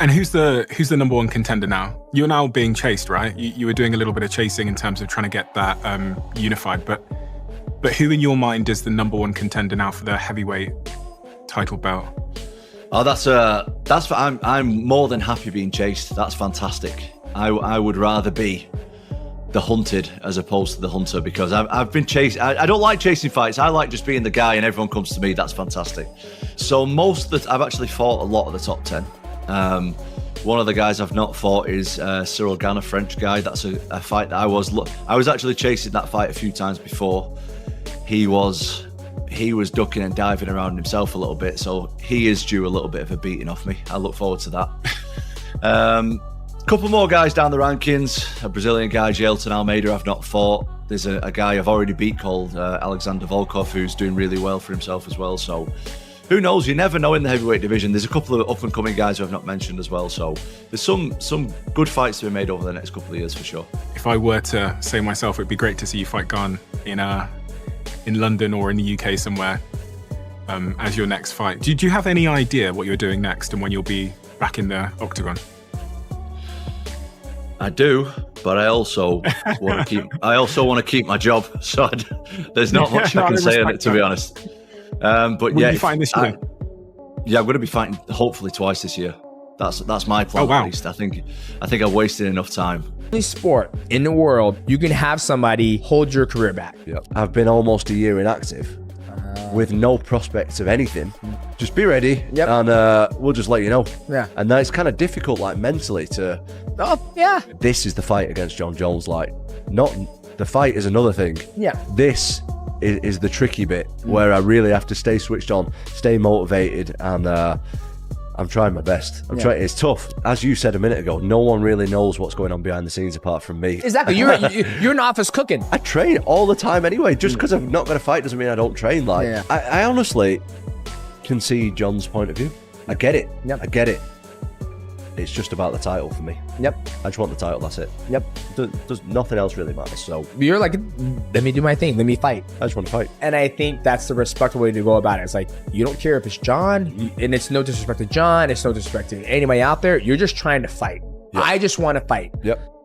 And who's the number one contender now? You're now being chased, right? You were doing a little bit of chasing in terms of trying to get that unified, but who in your mind is the number one contender now for the heavyweight title belt? Oh, that's I'm more than happy being chased. That's fantastic. I would rather be the hunted as opposed to the hunter, because I've been chased. I don't like chasing fights. I like just being the guy and everyone comes to me. That's fantastic. So I've actually fought a lot of the top 10. One of the guys I've not fought is Ciryl Gane, a French guy. That's a fight that I was actually chasing that fight a few times before. He was ducking and diving around himself a little bit, so he is due a little bit of a beating off me. I look forward to that. Couple more guys down the rankings. A Brazilian guy, Jailton Almeida, I've not fought. There's a guy I've already beat called Alexander Volkov, who's doing really well for himself as well. So who knows? You never know in the heavyweight division. There's a couple of up-and-coming guys who I've not mentioned as well. So there's some good fights to be made over the next couple of years for sure. If I were to say myself, it'd be great to see you fight Gane in London or in the UK somewhere as your next fight. Do you have any idea what you're doing next and when you'll be back in the octagon? I do, but I also want to keep my job. So there's not much I can say on it, to be honest. But will you be fighting this year? I'm going to be fighting hopefully twice this year. That's my plan. Oh, wow. At least I think I've wasted enough time. Any sport in the world, you can have somebody hold your career back. Yep. I've been almost a year inactive with no prospects of anything. Just be ready, and we'll just let you know. Yeah. And then it's kind of difficult, like mentally, to. Oh yeah. This is the fight against John Jones. Like, not the fight is another thing. Yeah. This is the tricky bit where I really have to stay switched on, stay motivated, and I'm trying my best. I'm trying. It's tough. As you said a minute ago, no one really knows what's going on behind the scenes apart from me. Exactly. You're in office cooking. I train all the time anyway. Just because I'm not going to fight doesn't mean I don't train. Like, I honestly can see John's point of view. I get it. Yep. I get it. It's just about the title for me. Yep. I just want the title. That's it. Yep. Does nothing else really matter. So you're like, let me do my thing. Let me fight. I just want to fight. And I think that's the respectful way to go about it. It's like, you don't care if it's John, and it's no disrespect to John. It's no disrespect to anybody out there. You're just trying to fight. Yep. I just want to fight. Yep.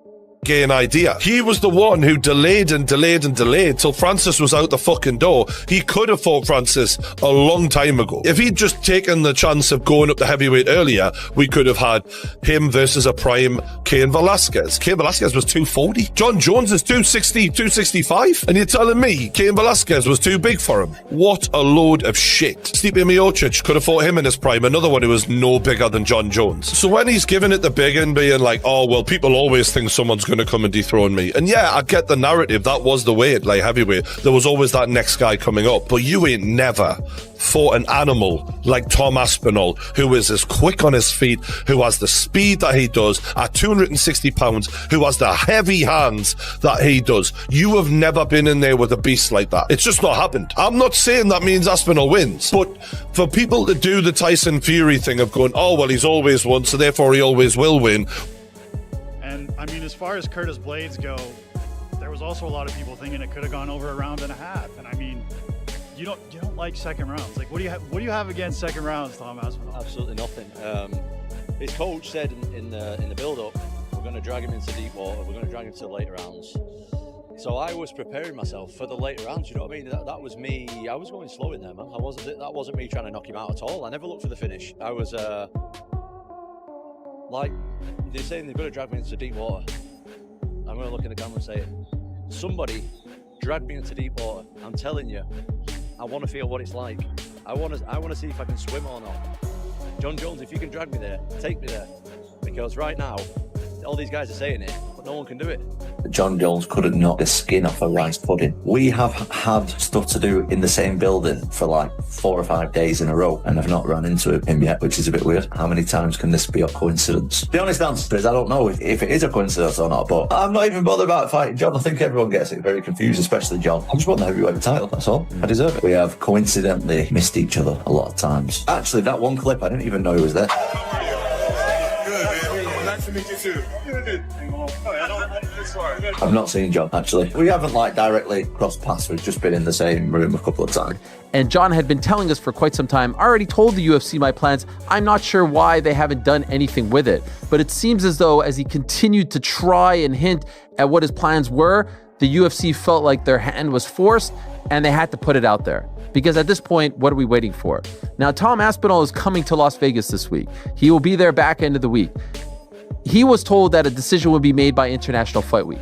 Gane idea. He was the one who delayed and delayed and delayed till Francis was out the fucking door. He could have fought Francis a long time ago. If he'd just taken the chance of going up the heavyweight earlier, we could have had him versus a prime Cain Velasquez. Cain Velasquez was 240. John Jones is 260, 265. And you're telling me Cain Velasquez was too big for him? What a load of shit. Stipe Miocic could have fought him in his prime, another one who was no bigger than John Jones. So when he's giving it the big and being like, oh, well, people always think someone's going to come and dethrone me. And yeah, I get the narrative. That was the way at light heavyweight. There was always that next guy coming up. But you ain't never fought an animal like Tom Aspinall, who is as quick on his feet, who has the speed that he does at 260 pounds, who has the heavy hands that he does. You have never been in there with a beast like that. It's just not happened. I'm not saying that means Aspinall wins, but for people to do the Tyson Fury thing of going, oh, well, he's always won, so therefore he always will win. And I mean, as far as Curtis Blades go, there was also a lot of people thinking it could have gone over a round and a half. And I mean, you don't like second rounds. Like, what do you have against second rounds, Tom Aspinall? Absolutely nothing. His coach said in the build-up, we're going to drag him into deep water. We're going to drag him to the later rounds. So I was preparing myself for the later rounds. You know what I mean? That was me. I was going slow in there, man. That wasn't me trying to knock him out at all. I never looked for the finish. I was like they're saying they're going to drag me into deep water. I'm going to look in the camera and say, somebody drag me into deep water. I'm telling you, I want to feel what it's like. I want to see if I can swim or not. John Jones, if you can drag me there, take me there. Because right now, all these guys are saying it, but no one can do it. John Jones couldn't knock the skin off a rice pudding. We have had stuff to do in the same building for like 4 or 5 days in a row, and I've not run into him yet, which is a bit weird. How many times can this be a coincidence? The honest answer is I don't know if it is a coincidence or not, but I'm not even bothered about fighting John. I think everyone gets it very confused, especially John. I just want the heavyweight title, that's all. I deserve it. We have coincidentally missed each other a lot of times. Actually, that one clip, I didn't even know he was there. Nice to meet you too. I've not seen John, actually. We haven't like directly crossed paths. We've just been in the same room a couple of times. And John had been telling us for quite some time, I already told the UFC my plans. I'm not sure why they haven't done anything with it. But it seems as though as he continued to try and hint at what his plans were, the UFC felt like their hand was forced and they had to put it out there. Because at this point, what are we waiting for? Now, Tom Aspinall is coming to Las Vegas this week. He will be there back end of the week. He was told that a decision would be made by International Fight Week.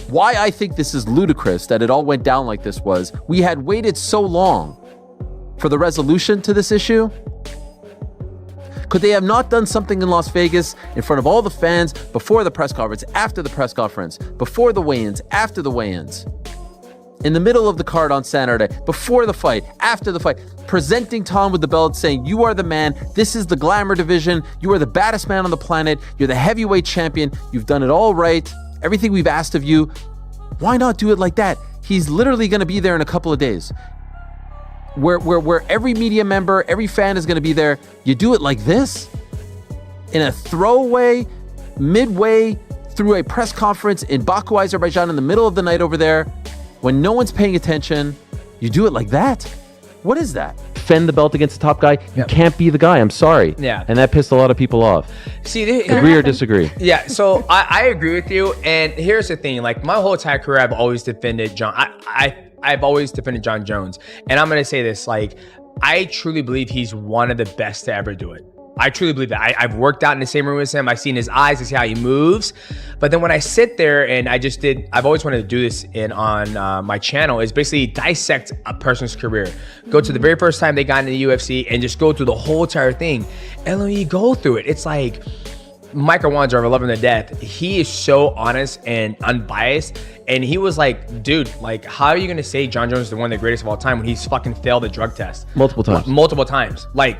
Why I think this is ludicrous that it all went down like this was we had waited so long for the resolution to this issue. Could they have not done something in Las Vegas in front of all the fans before the press conference, after the press conference, before the weigh-ins, after the weigh-ins, in the middle of the card on Saturday, before the fight, after the fight, presenting Tom with the belt saying, you are the man, this is the glamour division, you are the baddest man on the planet, you're the heavyweight champion, you've done it all right, everything we've asked of you. Why not do it like that? He's literally going to be there in a couple of days. Where every media member, every fan is going to be there. You do it like this? In a throwaway, midway through a press conference in Baku, Azerbaijan, in the middle of the night over there, when no one's paying attention, you do it like that? What is that? Defend the belt against the top guy. You can't be the guy. I'm sorry. Yeah. And that pissed a lot of people off. See, agree or disagree? Yeah, so I agree with you. And here's the thing, like my whole entire career, I've always defended John. I've always defended John Jones. And I'm going to say this, like, I truly believe he's one of the best to ever do it. I truly believe that. I've worked out in the same room with him. I've seen his eyes. I see how he moves. But then when I sit there and I've always wanted to do this on my channel, is basically dissect a person's career. Go to the very first time they got into the UFC and just go through the whole entire thing. And when you go through it, it's like, Michael Wanzer, I love him to death. He is so honest and unbiased. And he was like, dude, like, how are you going to say John Jones is one of the greatest of all time when he's fucking failed a drug test? Multiple times. Multiple times. Like,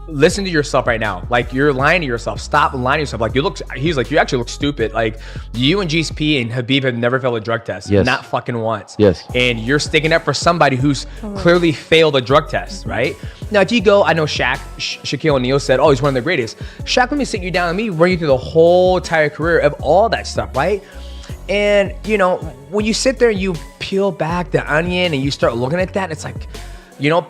listen to yourself right now. Like, you're lying to yourself. Stop lying to yourself. Like, he's like, you actually look stupid. Like, you and GSP and Habib have never failed a drug test. Yes. Not fucking once. Yes. And you're sticking up for somebody who's clearly failed a drug test, right? Now, if you go, I know Shaquille O'Neal said, oh, he's one of the greatest. Shaq, let me sit you down and me run you through the whole entire career of all that stuff, right? And, you know, when you sit there and you peel back the onion and you start looking at that, it's like, you know,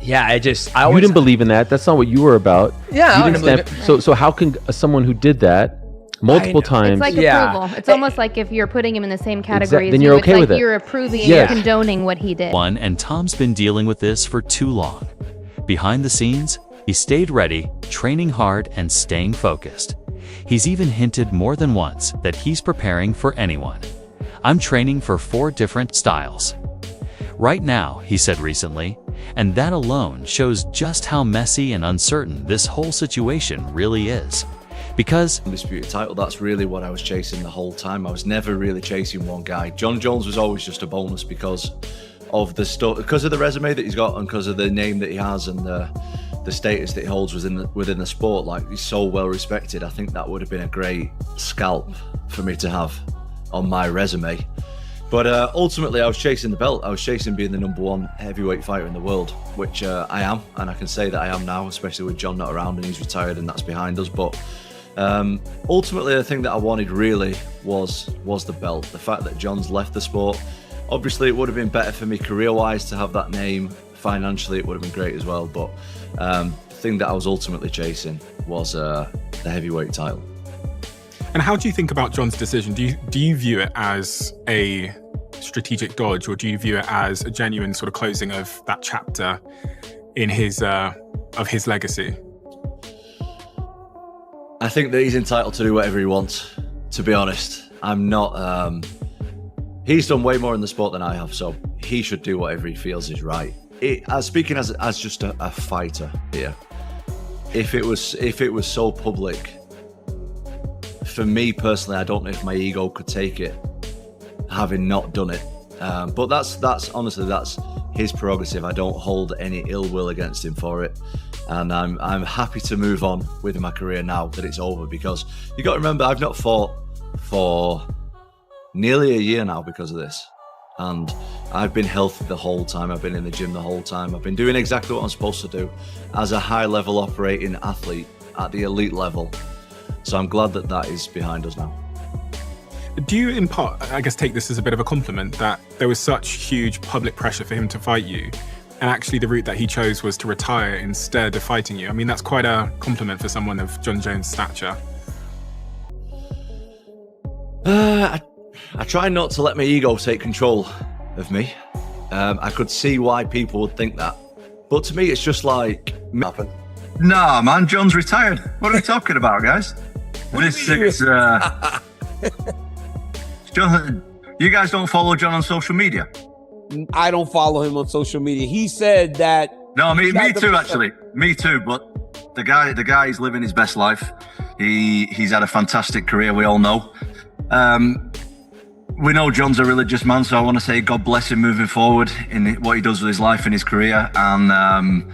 yeah, I always... You didn't believe in that. That's not what you were about. Yeah, you I didn't believe it. So how can someone who did that multiple times... It's like approval. It's almost like if you're putting him in the same category as then you, you're it's okay like with it. you're approving and you're condoning what he did. And Tom's been dealing with this for too long. Behind the scenes, he stayed ready, training hard, and staying focused. He's even hinted more than once that he's preparing for anyone. I'm training for 4 different styles. Right now, he said recently, and that alone shows just how messy and uncertain this whole situation really is. Because Undisputed title, that's really what I was chasing the whole time. I was never really chasing one guy. John Jones was always just a bonus because of the stuff, because of the resume that he's got and because of the name that he has and the status that he holds within the sport. Like, he's so well respected. I think that would have been a great scalp for me to have on my resume. But ultimately, I was chasing the belt. I was chasing being the #1 heavyweight fighter in the world, which I am, and I can say that I am now, especially with John not around and he's retired and that's behind us. But ultimately, the thing that I wanted really was the belt. The fact that John's left the sport. Obviously, it would have been better for me career-wise to have that name. Financially, it would have been great as well. But the thing that I was ultimately chasing was the heavyweight title. And how do you think about John's decision? Do you view it as a strategic dodge, or do you view it as a genuine sort of closing of that chapter in his legacy? I think that he's entitled to do whatever he wants. To be honest, I'm not. He's done way more in the sport than I have, so he should do whatever he feels is right. Speaking as just a fighter here, if it was so public. For me personally, I don't know if my ego could take it, having not done it. But that's honestly, that's his prerogative. I don't hold any ill will against him for it, and I'm happy to move on with my career now that it's over. Because you got to remember, I've not fought for nearly a year now because of this, and I've been healthy the whole time. I've been in the gym the whole time. I've been doing exactly what I'm supposed to do as a high-level operating athlete. at the elite level. So I'm glad that that is behind us now. Do you, in part, I guess, take this as a bit of a compliment that there was such huge public pressure for him to fight you, and actually the route that he chose was to retire instead of fighting you? I mean, that's quite a compliment for someone of Jon Jones' stature. I try not to let my ego take control of me. I could see why people would think that. But to me, it's just like... Nah, man, Jon's retired. What are we talking about, guys? This is... Jon, you guys don't follow Jon on social media? I don't follow him on social media. He said that... No, me too, actually. Me too, but the guy is living his best life. He's had a fantastic career, we all know. We know Jon's a religious man, so I want to say God bless him moving forward in what he does with his life and his career. And,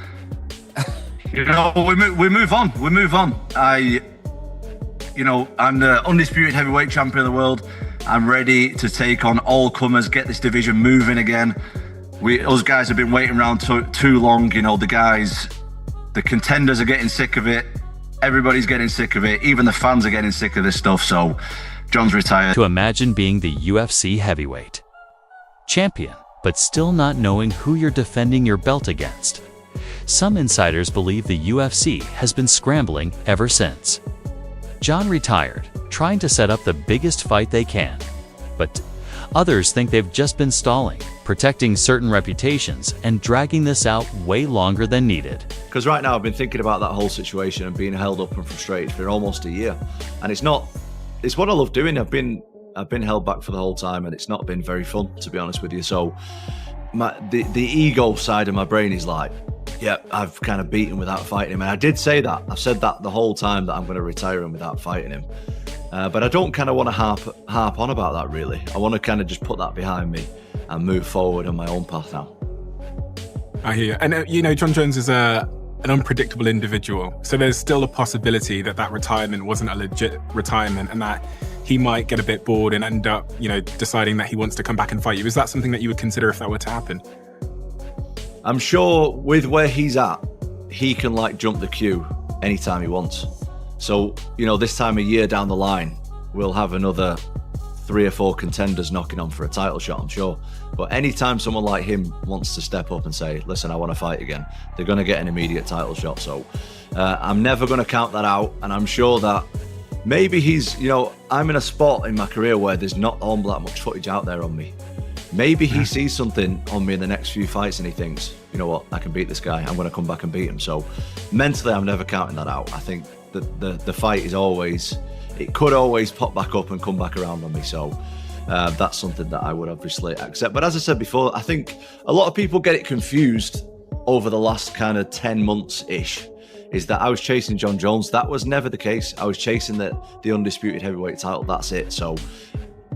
you know, we move on. We move on. I'm the undisputed heavyweight champion of the world. I'm ready to take on all comers, get this division moving again. Us guys have been waiting around too long. You know, the contenders are getting sick of it. Everybody's getting sick of it. Even the fans are getting sick of this stuff. So Jon's retired. To imagine being the UFC heavyweight champion, but still not knowing who you're defending your belt against. Some insiders believe the UFC has been scrambling ever since. Jon retired, trying to set up the biggest fight they can. But others think they've just been stalling, protecting certain reputations, and dragging this out way longer than needed. Because right now I've been thinking about that whole situation and being held up and frustrated for almost a year. And it's what I love doing. I've been held back for the whole time, and it's not been very fun, to be honest with you. So the ego side of my brain is like, yeah, I've kind of beaten without fighting him. And I did say that. I've said that the whole time, that I'm going to retire him without fighting him. But I don't kind of want to harp on about that, really. I want to kind of just put that behind me and move forward on my own path now. I hear you. And, Jon Jones is an unpredictable individual. So there's still a possibility that retirement wasn't a legit retirement, and that he might get a bit bored and end up, deciding that he wants to come back and fight you. Is that something that you would consider if that were to happen? I'm sure with where he's at, he can jump the queue anytime he wants. So, this time of year down the line, we'll have another 3 or 4 contenders knocking on for a title shot, I'm sure. But anytime someone like him wants to step up and say, listen, I want to fight again, they're going to get an immediate title shot. So I'm never going to count that out. And I'm sure that maybe he's, I'm in a spot in my career where there's not all that much footage out there on me. Maybe he sees something on me in the next few fights and he thinks, you know what, I can beat this guy. I'm going to come back and beat him. So mentally, I'm never counting that out. I think that the fight is always, it could always pop back up and come back around on me. So that's something that I would obviously accept. But as I said before, I think a lot of people get it confused over the last kind of 10 months-ish, is that I was chasing Jon Jones. That was never the case. I was chasing the undisputed heavyweight title. That's it. So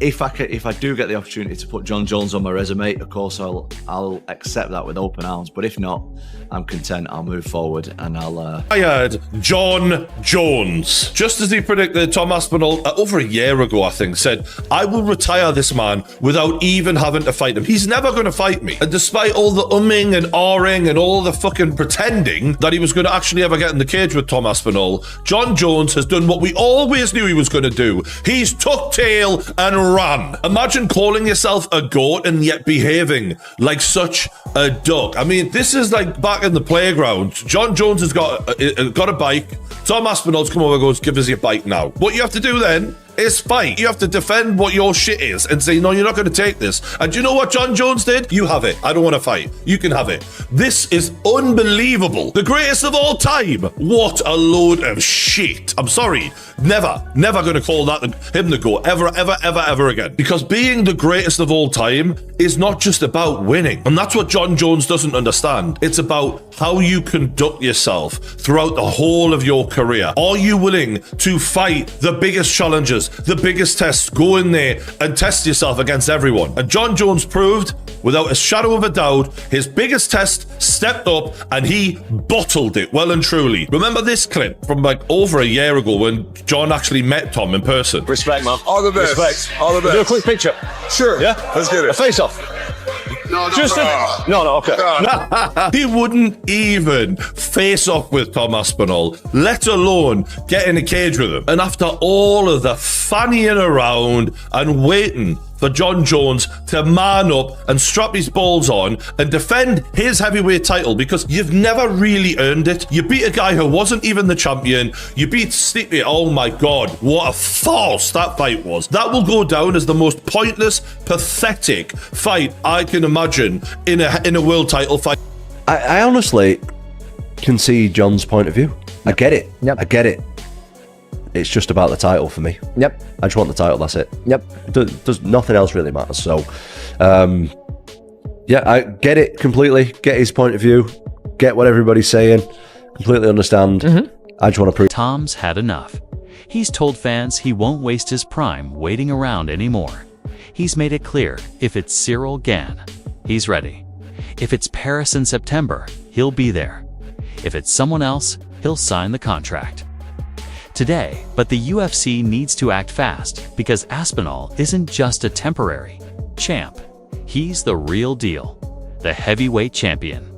if I do get the opportunity to put Jon Jones on my resume, of course I'll accept that with open arms. But if not, I'm content. I'll move forward and I'll. I heard Jon Jones, just as he predicted, Tom Aspinall over a year ago, I think, said, "I will retire this man without even having to fight him. He's never going to fight me." And despite all the umming and ahhing and all the fucking pretending that he was going to actually ever get in the cage with Tom Aspinall, Jon Jones has done what we always knew he was going to do. He's tucked tail and ran. Imagine calling yourself a goat and yet behaving like such a duck. I mean, this is like back in the playground. Jon Jones has got a bike. Tom Aspinall's come over and goes, "Give us your bike now." What you have to do then is fight. You have to defend what your shit is and say, "No, you're not going to take this." And do you know what Jon Jones did? "You have it. I don't want to fight. You can have it." This is unbelievable. The greatest of all time. What a load of shit. I'm sorry. Never going to call him the GOAT ever again. Because being the greatest of all time is not just about winning. And that's what Jon Jones doesn't understand. It's about how you conduct yourself throughout the whole of your career. Are you willing to fight the biggest challenges, the biggest tests, go in there and test yourself against everyone? And Jon Jones proved, without a shadow of a doubt, his biggest test, stepped up and he bottled it well and truly. Remember this clip from over a year ago when Jon actually met Tom in person? Respect, man. All the best. Respect. All the best. Do a quick picture. Sure. Yeah? Let's get it. A face off. Okay. He wouldn't even face off with Tom Aspinall, let alone get in a cage with him. And after all of the fannying around and waiting for John Jones to man up and strap his balls on and defend his heavyweight title, because you've never really earned it. You beat a guy who wasn't even the champion. You beat Stipe. Oh my God, what a farce that fight was. That will go down as the most pointless, pathetic fight I can imagine in a world title fight. I honestly can see John's point of view. I get it. Yep. I get it. It's just about the title for me. Yep. I just want the title, that's it. Yep. Does nothing else really matters. So, yeah, I get it completely. Get his point of view. Get what everybody's saying. Completely understand. I just want to prove. Tom's had enough. He's told fans he won't waste his prime waiting around anymore. He's made it clear if it's Ciryl Gane, he's ready. If it's Paris in September, he'll be there. If it's someone else, he'll sign the contract. Today, but the UFC needs to act fast because Aspinall isn't just a temporary champ. He's the real deal, the heavyweight champion.